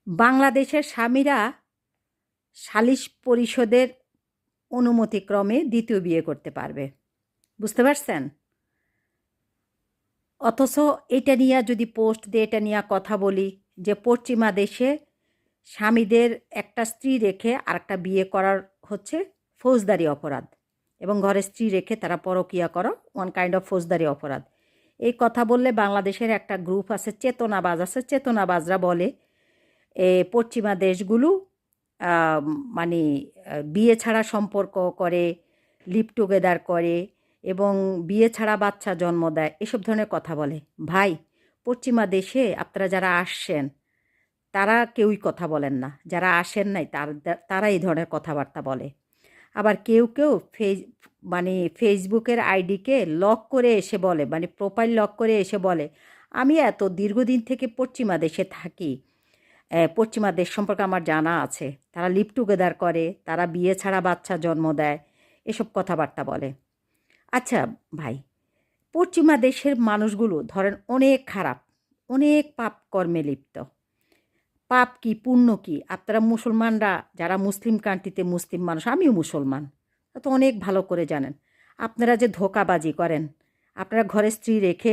বাংলাদেশের স্বামীরা সালিশ পরিষদের অনুমতিক্রমে দ্বিতীয় বিয়ে করতে পারবে। বুঝতে পারছেন? অথচ এটা নিয়ে যদি পোস্ট দিয়ে এটা নিয়ে কথা বলি যে পশ্চিমা দেশে স্বামীদের একটা স্ত্রী রেখে আরেকটা বিয়ে করার হচ্ছে ফৌজদারি অপরাধ, এবং ঘরে স্ত্রী রেখে তারা পরকীয়া করা ওয়ান কাইন্ড অফ ফৌজদারি অপরাধ। এই কথা বললে বাংলাদেশের একটা গ্রুপ আছে, চেতনাবাজরা বলে পশ্চিমা দেশগুলো মানে বিয়ে ছাড়া সম্পর্ক করে, লিভ টুগেদার করে এবং বিয়ে ছাড়া বাচ্চা জন্ম দেয়, এসব ধরনের কথা বলে। ভাই, পশ্চিমা দেশে আপনারা যারা আসছেন তারা কেউই কথা বলেন না, যারা আসেন নাই তারা এই ধরনের কথাবার্তা বলে। আবার কেউ মানে ফেসবুকের আইডিকে লক করে এসে বলে, মানে প্রোফাইল লক করে এসে বলে আমি এত দীর্ঘদিন থেকে পশ্চিমা দেশে থাকি, পশ্চিমা দেশ সম্পর্কে আমার জানা আছে, তারা লিভ টুগেদার করে, তারা বিয়ে ছাড়া বাচ্চা জন্ম দেয়, এসব কথাবার্তা বলে। আচ্ছা ভাই, পশ্চিমা দেশের মানুষগুলো ধরেন অনেক খারাপ, অনেক পাপ কর্মে লিপ্ত। পাপ কি পুণ্য কি আপনারা মুসলমানরা যারা মুসলিম কান্ট্রিতে মুসলিম মানুষ, আমিও মুসলমান, তো অনেক ভালো করে জানেন। আপনারা যে ধোঁকাবাজি করেন, আপনারা ঘরে স্ত্রী রেখে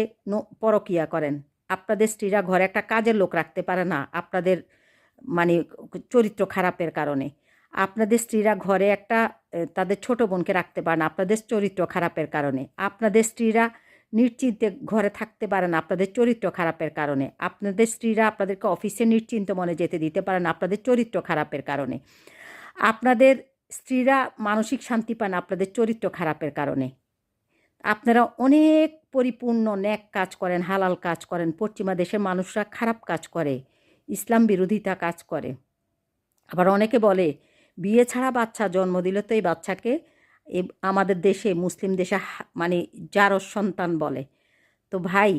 পরকিয়া করেন, আপনাদের স্ত্রীরা ঘরে একটা কাজের লোক রাখতে পারে না আপনাদের মানে চরিত্র খারাপের কারণে। আপনাদের স্ত্রীরা ঘরে একটা তাদের ছোট বোনকে রাখতে পারে না আপনাদের চরিত্র খারাপের কারণে। আপনাদের স্ত্রীরা নিশ্চিন্তে ঘরে থাকতে পারে না আপনাদের চরিত্র খারাপের কারণে। আপনাদের স্ত্রীরা আপনাদেরকে অফিসে নিশ্চিন্ত মনে যেতে দিতে পারে না আপনাদের চরিত্র খারাপের কারণে। আপনাদের স্ত্রীরা মানসিক শান্তি পান আপনাদের চরিত্র খারাপের কারণে। আপনারা অনেক পরিপূর্ণ ন্যাক কাজ করেন, হালাল কাজ করেন। পশ্চিমা দেশের মানুষরা খারাপ কাজ করে, ইসলাম বিরোধিতা কাজ করে। আবার অনেকে বলে বিয়ে ছাড়া বাচ্চা জন্ম দিলে তো এই বাচ্চাকে আমাদের দেশে মুসলিম দেশে মানে জারজ সন্তান বলে। তো ভাই,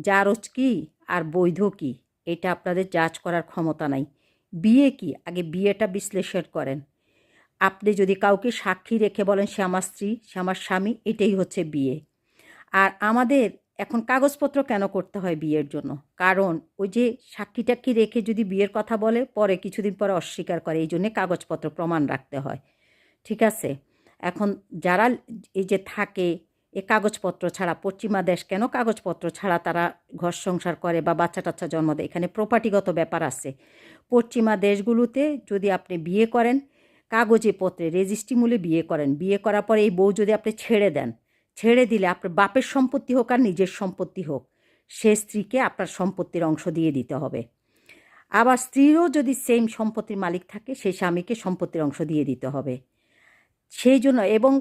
জারজ কি আর বৈধ কি এটা আপনাদের জাজ করার ক্ষমতা নাই। বিয়ে কি, আগে বিয়েটা বিশ্লেষণ করেন। আপনি যদি কাউকে সাক্ষী রেখে বলেন সে আমার স্ত্রী, সে আমার স্বামী, এটাই হচ্ছে বিয়ে। আর আমাদের এখন কাগজপত্র কেন করতে হয় বিয়ের জন্য? কারণ ওই যে সাক্ষী টাক্ষী রেখে যদি বিয়ের কথা বলে পরে কিছুদিন পরে অস্বীকার করে, এই জন্যে কাগজপত্র প্রমাণ রাখতে হয়। ঠিক আছে? এখন যারা এই যে থাকে এ কাগজপত্র ছাড়া, পশ্চিমা দেশ কেন কাগজপত্র ছাড়া তারা ঘর সংসার করে বা বাচ্চা টাচ্চা জন্ম দেয়? এখানে প্রপার্টিগত ব্যাপার আছে। পশ্চিমা দেশগুলোতে যদি আপনি বিয়ে করেন কাগজে পত্রে রেজিস্ট্রি মূলে বিয়ে করেন, বিয়ে করার পরে এই বউ যদি আপনি ছেড়ে দেন, ছেড়ে দিলে আপনার বাপের সম্পত্তি হোক আর নিজের সম্পত্তি হোক, সে স্ত্রীকে আপনার সম্পত্তির অংশ দিয়ে দিতে হবে। আবার স্ত্রীরও যদি সেম সম্পত্তির মালিক থাকে সেই স্বামীকে সম্পত্তির অংশ দিয়ে দিতে হবে। সেই জন্য এবং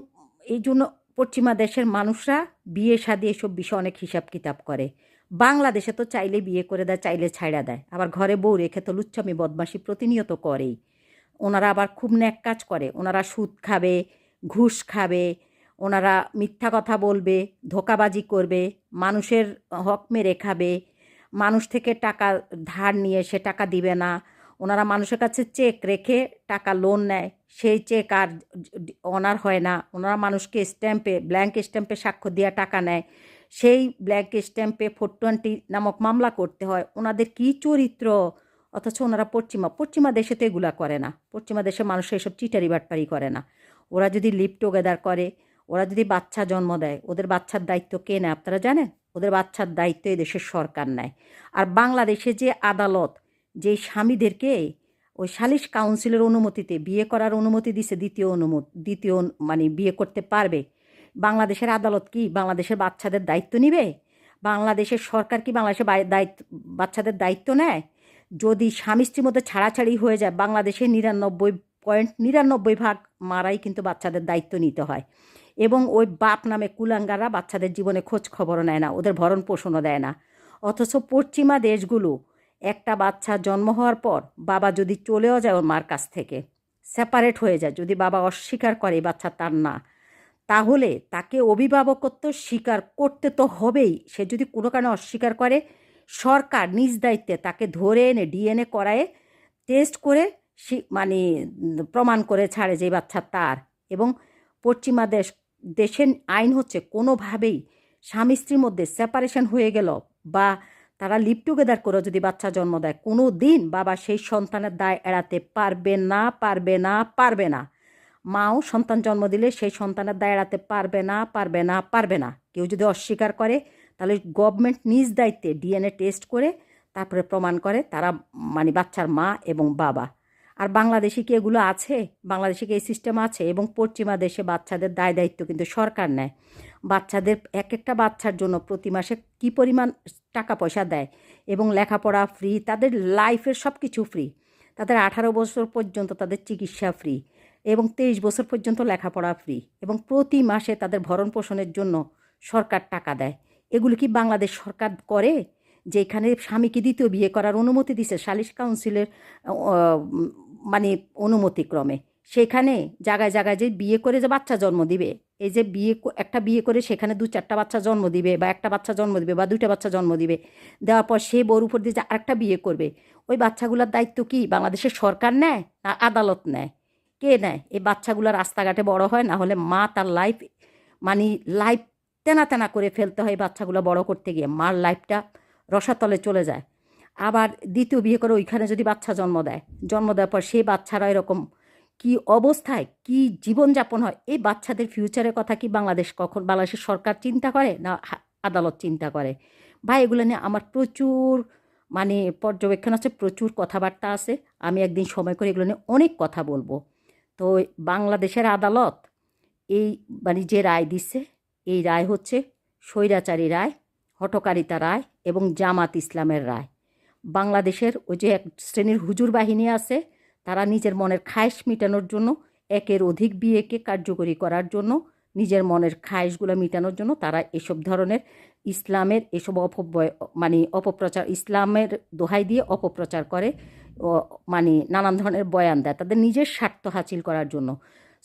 এই জন্য পশ্চিমা দেশের মানুষরা বিয়ে শাদী এসব বিষয়ে অনেক হিসাব কিতাব করে। বাংলাদেশে তো চাইলে বিয়ে করে দেয়, চাইলে ছাইড়া দেয়। আবার ঘরে বউ রেখে তো লুচ্চামি বদমাশি প্রতিনিয়ত করেই। ওনারা আবার খুব ন্যাক কাজ করে, ওনারা সুদ খাবে, ঘুষ খাবে, ওনারা মিথ্যা কথা বলবে, ধোঁকাবাজি করবে, মানুষের হক মেরে খাবে, মানুষ থেকে টাকা ধার নিয়ে সে টাকা দিবে না। ওনারা মানুষের কাছে চেক রেখে টাকা লোন নেয়, সেই চেক আর অনার হয় না। ওনারা মানুষকে ব্ল্যাঙ্ক স্ট্যাম্পে স্বাক্ষর দিয়ে টাকা নেয়, সেই ব্ল্যাঙ্ক স্ট্যাম্পে 420 নামক মামলা করতে হয়। ওনাদের কী চরিত্র! অথচ ওনারা পশ্চিমা দেশে তো এগুলা করে না। পশ্চিমা দেশের মানুষ এসব চিটারি বাটপারি করে না। ওরা যদি লিভ টুগেদার করে, ওরা যদি বাচ্চা জন্ম দেয়, ওদের বাচ্চার দায়িত্ব কে নেয় আপনারা জানেন? ওদের বাচ্চার দায়িত্ব এই দেশের সরকার নেয়। আর বাংলাদেশে যে আদালত যে স্বামীদেরকে ওই সালিশ কাউন্সিলের অনুমতিতে বিয়ে করার অনুমতি দিছে, দ্বিতীয় মানে বিয়ে করতে পারবে, বাংলাদেশের আদালত কি বাংলাদেশের বাচ্চাদের দায়িত্ব নিবে? বাংলাদেশের সরকার কি বাংলাদেশের বাচ্চাদের দায়িত্ব নেয়? যদি স্বামী স্ত্রীর মধ্যে ছাড়াছাড়ি হয়ে যায়, বাংলাদেশে 99.99% মারাই কিন্তু বাচ্চাদের দায়িত্ব নিতে হয়। এবং ওই বাপ নামে কুলাঙ্গাররা বাচ্চাদের জীবনে খোঁজ খবরও নেয় না, ওদের ভরণ পোষণও দেয় না। অথচ পশ্চিমা দেশগুলো একটা বাচ্চা জন্ম হওয়ার পর বাবা যদি চলেও যায় ওর মার কাছ থেকে, সেপারেট হয়ে যায়, যদি বাবা অস্বীকার করে এই বাচ্চা তার না, তাহলে তাকে অভিভাবকত্ব স্বীকার করতে তো হবেই। সে যদি কোনো কারণে অস্বীকার করে, সরকার নিজ দায়িত্বে তাকে ধরে এনে ডিএনএ করায়ে টেস্ট করে মানে প্রমাণ করে ছাড়ে যে বাচ্চা তার। এবং পশ্চিমা দেশের আইন হচ্ছে কোনোভাবেই স্বামী স্ত্রীর মধ্যে সেপারেশন হয়ে গেল বা তারা লিভ টুগেদার করে যদি বাচ্চা জন্ম দেয়, কোনো দিন বাবা সেই সন্তানের দায় এড়াতে পারবে না, পারবে না, পারবে না। মাও সন্তান জন্ম দিলে সেই সন্তানের দায় এড়াতে পারবে না, পারবে না, পারবে না। কেউ যদি অস্বীকার করে তাহলে গভর্নমেন্ট নিজ দায়িত্বে ডিএনএ টেস্ট করে তারপরে প্রমাণ করে তারা মানে বাচ্চার মা এবং বাবা। আর বাংলাদেশে কি এগুলো আছে? বাংলাদেশে কি এই সিস্টেম আছে? এবং পশ্চিমা দেশে বাচ্চাদের দায় দায়িত্ব কিন্তু সরকার নেয়। বাচ্চাদের এক একটা বাচ্চার জন্য প্রতি মাসে কী পরিমাণ টাকা পয়সা দেয়, এবং লেখাপড়া ফ্রি, তাদের লাইফের সব কিছু ফ্রি। তাদের 18 বছর পর্যন্ত তাদের চিকিৎসা ফ্রি, এবং 23 বছর পর্যন্ত লেখাপড়া ফ্রি, এবং প্রতি মাসে তাদের ভরণ পোষণের জন্য সরকার টাকা দেয়। এগুলো কি বাংলাদেশ সরকার করে? যে এখানে স্বামীকে দ্বিতীয় বিয়ে করার অনুমতি দিছে সালিশ কাউন্সিলের মানে অনুমতিক্রমে, সেখানে জায়গায় জায়গায় যে বিয়ে করে যে বাচ্চা জন্ম দিবে, এই যে একটা বিয়ে করে সেখানে 2-4টা বাচ্চা জন্ম দিবে, বা একটা বাচ্চা জন্ম দিবে, বা 2টা বাচ্চা জন্ম দিবে, দেওয়ার পর সে বউর উপর দিয়ে যে আরেকটা বিয়ে করবে, ওই বাচ্চাগুলোর দায়িত্ব কি বাংলাদেশের সরকার নেয় না আদালত নেয়? কে নেয়? এই বাচ্চাগুলো রাস্তাঘাটে বড় হয়, না হলে মা তার লাইফ মানে লাইফ তেনা তেনা করে ফেলতে হয় বাচ্চাগুলো বড় করতে গিয়ে, মার লাইফটা রসাতলে চলে যায়। আবার দ্বিতীয় বিয়ে করে ওইখানে যদি বাচ্চা জন্ম দেয়, জন্ম দেওয়ার পর সেই বাচ্চারা এরকম কি অবস্থায় কি জীবনযাপন হয়, এই বাচ্চাদের ফিউচারের কথা কি বাংলাদেশের সরকার চিন্তা করে না আদালত চিন্তা করে? ভাই এগুলো নিয়ে আমার প্রচুর মানে পর্যবেক্ষণ আছে, প্রচুর কথাবার্তা আছে। আমি একদিন সময় করে এগুলো নিয়ে অনেক কথা বলবো। তো বাংলাদেশের আদালত এই মানে যে রায় দিচ্ছে, এই রায় হচ্ছে স্বৈরাচারী রায়, হঠকারিতা রায় এবং জামাত ইসলামের রায়। বাংলাদেশের ওই যে এক শ্রেণীর হুজুর বাহিনী আছে, তারা নিজের মনের খায়েশ মেটানোর জন্য, একের অধিক বিয়েকে কার্যকরী করার জন্য, নিজের মনের খায়েশগুলো মেটানোর জন্য তারা এসব ধরনের ইসলামের এসব মানে অপপ্রচার, ইসলামের দোহাই দিয়ে অপপ্রচার করে, মানে নানান ধরনের বয়ান দেয় তাদের নিজের স্বার্থ হাসিল করার জন্য।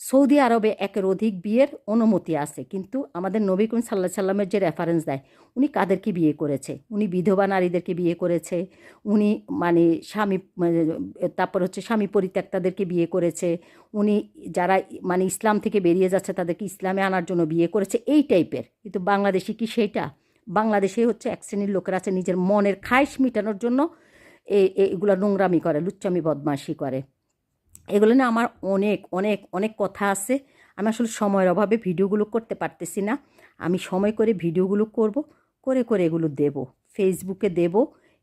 সৌদি আরবে একের অধিক বিয়ের অনুমতি আছে, কিন্তু আমাদের নবী করিম সাল্লাল্লাহু আলাইহি সাল্লামের যে রেফারেন্স দেয়, উনি কাদেরকে বিয়ে করেছে? উনি বিধবা নারীদেরকে বিয়ে করেছে, উনি মানে তারপর হচ্ছে স্বামী পরিত্যক্তাদেরকে বিয়ে করেছে, উনি যারা মানে ইসলাম থেকে বেরিয়ে যাচ্ছে তাদেরকে ইসলামে আনার জন্য বিয়ে করেছে, এই টাইপের। কিন্তু বাংলাদেশে কি সেইটা? বাংলাদেশে হচ্ছে এক শ্রেণীর লোকেরা আছে নিজের মনের খায়েশ মেটানোর জন্য এগুলো নোংরামি করে, লুচ্চামি বদমাশি করে। এগুলো নিয়ে আমার অনেক অনেক অনেক কথা আছে। আমি আসলে সময়ের অভাবে ভিডিওগুলো করতে পারতেছি না। আমি সময় করে ভিডিওগুলো করব, করে করে এগুলো দেব, ফেসবুকে দেব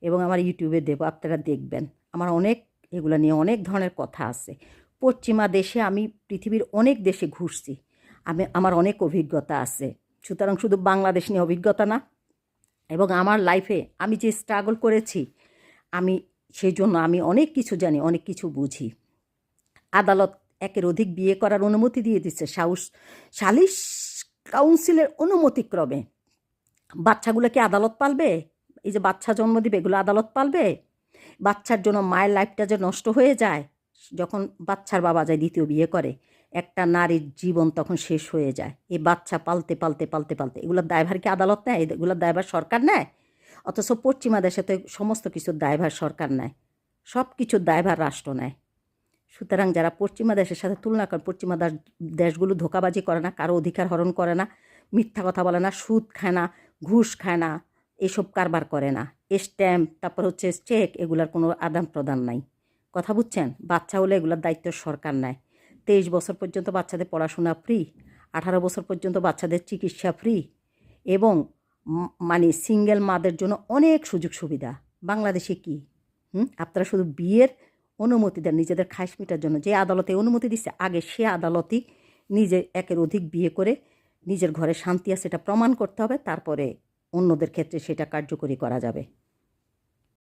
এবং আমার ইউটিউবে দেব, আপনারা দেখবেন। আমার অনেক এগুলো নিয়ে অনেক ধরনের কথা আছে। পশ্চিমা দেশে আমি পৃথিবীর অনেক দেশে ঘুরছি, আমার অনেক অভিজ্ঞতা আছে। সুতরাং শুধু বাংলাদেশ নিয়ে অভিজ্ঞতা না, এবং আমার লাইফে আমি যে স্ট্রাগল করেছি, আমি সেই জন্য আমি অনেক কিছু জানি, অনেক কিছু বুঝি। আদালত একের অধিক বিয়ে করার অনুমতি দিয়ে দিচ্ছে সালিশ কাউন্সিলের অনুমতিক্রমে। বাচ্চাগুলো কি আদালত পালবে? এই যে বাচ্চা জন্ম দিবে, এগুলো আদালত পালবে? বাচ্চার জন্য মায়ের লাইফটা যে নষ্ট হয়ে যায়, যখন বাচ্চার বাবা যায় দ্বিতীয় বিয়ে করে, একটা নারীর জীবন তখন শেষ হয়ে যায়। এই বাচ্চা পালতে পালতে পালতে পালতে এগুলোর দায়ভার কি আদালত নেয়? এগুলোর দায়ভার সরকার নেয়? অথচ পশ্চিমা দেশে তো সমস্ত কিছুর দায়ভার সরকার নেয়, সব কিছুর দায়ভার রাষ্ট্র নেয়। সুতরাং যারা পশ্চিমা দেশের সাথে তুলনা করেন, পশ্চিমা দেশগুলো ধোঁকাবাজি করে না, কারো অধিকার হরণ করে না, মিথ্যা কথা বলে না, সুদ খায় না, ঘুষ খায় না, এসব কারবার করে না, স্ট্যাম্প তারপর হচ্ছে চেক, এগুলার কোনো আদান প্রদান নাই। কথা বুঝছেন? বাচ্চা হলে এগুলোর দায়িত্ব সরকার নেয়। 23 বছর পর্যন্ত বাচ্চাদের পড়াশোনা ফ্রি, 18 বছর পর্যন্ত বাচ্চাদের চিকিৎসা ফ্রি, এবং মানে সিঙ্গেল মাদের জন্য অনেক সুযোগ সুবিধা। বাংলাদেশে কি আপনারা শুধু বিয়ের অনুমতি দেন নিজেদের খায়েশ মেটার জন্য। যে আদালতে অনুমতি দিচ্ছে, আগে সে আদালতই নিজে একের অধিক বিয়ে করে নিজের ঘরে শান্তি আছে এটা প্রমাণ করতে হবে, তারপরে অন্যদের ক্ষেত্রে সেটা কার্যকরী করা যাবে।